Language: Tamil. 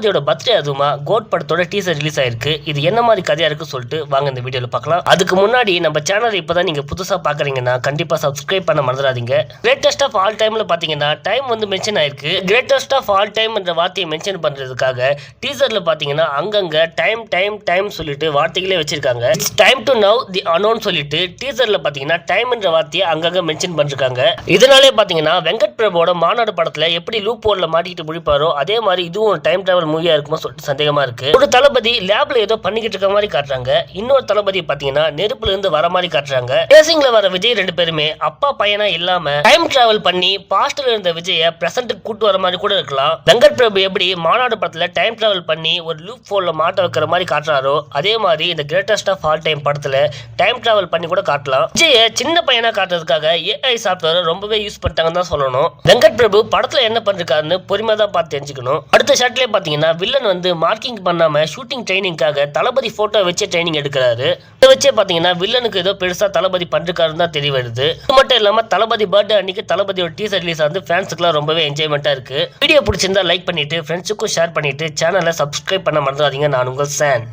தளபதியோட பர்த்டே அதுமா கோட் படத்தோட டீசர் ரிலீஸ் ஆயிருக்கு. இது என்ன மாதிரி கதையா இருக்கு சொல்லிட்டு வாங்க இந்த வீடியோல பார்க்கலாம். அதுக்கு முன்னாடி நம்ம சேனல் இப்பதான் நீங்க புதுசா பாக்குறீங்கன்னா கண்டிப்பா சப்ஸ்கிரைப் பண்ண மறந்துடாதீங்க. கிரேட்டஸ்ட் ஆஃப் ஆல் டைம்ல பாத்தீங்கன்னா டைம் வந்து மென்ஷன் ஆயிருக்கு. கிரேட்டஸ்ட் ஆஃப் ஆல் டைம் என்ற வார்த்தையை மென்ஷன் பண்றதுக்காக டீசர்ல பாத்தீங்கன்னா அங்கங்க டைம் டைம் டைம் சொல்லிட்டு வார்த்தைகளே வச்சிருக்காங்க. It's time to now the announce சொல்லிட்டு டீசர்ல பாத்தீங்கன்னா டைம் என்ற வார்த்தையை அங்கங்க மென்ஷன் பண்ணிருக்காங்க. இதனாலே பாத்தீங்கன்னா வெங்கட் பிரபுவோட மாநாடு படத்துல எப்படி லூப் ஹோல்ல மாட்டிட்டு முடிப்பாரோ அதே மாதிரி இதுவும் டைம் டிராவல் மூவியா இருக்குமோ சொல்லிட்டு சந்தேகமா இருக்கு. ஒரு தளபதி லேப்ல ஏதோ பண்ணிக்கிட்டு இருக்க மாதிரி காட்டுறாங்க. இன்னொரு தளபதி பாத்தீங்கன்னா நெருப்புல இருந்து வர மாதிரி காட்டுறாங்க. ரேசிங்ல வர விஜய் ரெண்டு பேருமே அப்பா பையனா இல்லாம டைம் டிராவல் பண்ணி பாஸ்ட்ல இருந்த விஜய பிரசன்ட் கூட்டு வர மாதிரி கூட இருக்கலாம். வெங்கட் பிரபு எப்படி மாநாடு படத்துல டைம் டிராவல் பண்ணி ஒரு லூப் ஹோல்ல மாட்ட வைக்கிற மாதிரி காட்டுறாரோ அதே மாதிரி இந்த கிரேட்டஸ்ட் ஆஃப் ஆல் டைம் படத்துல டைம் டிராவல் பண்ணி கூட காட்டலாம். விஜய சின்ன பையனா காட்டுறதுக்காக ஏஐ சாஃப்ட்வேர் ரொம்பவே யூஸ் பண்ணிட்டாங்கன்னு தான் சொல்லணும். வெங்கட் பிரபு படத்துல என்ன பண்றாருன்னு பொறுமையா தான் பார்த்து தெரிஞ்சுக்கணும். அடுத்த ஷாட்லயே பாத்தீங்கன்னா வில்லன் வந்து மார்க்கிங் பண்ணாம ஷூட்டிங் ட்ரைனிங்காக தளபதி போட்டோ வச்சு ட்ரைனிங் எடுக்கிறாரு. இதை வச்சே பாத்தீங்கன்னா வில்லனுக்கு ஏதோ பெருசா தளபதி பண்றாருன்னு தான் தெரிய வருது. இது மட்டும் இல்லாம தளபதி பர்த்டே அன்னைக்கு தளபதியோட டீசர் ரிலீஸ் வந்து ஃபேன்ஸுக்குலாம் ரொம்பவே என்ஜாய்மெண்டா இருக்கு. வீடியோ பிடிச்சிருந்தா லைக் பண்ணிட்டு ஃப்ரெண்ட்ஸுக்கும் ஷேர் பண்ணிட்டு சேனலை சப்ஸ்கிரைப் பண்ண மறந்துடாதீங்க. நான் உங்கள் சான்.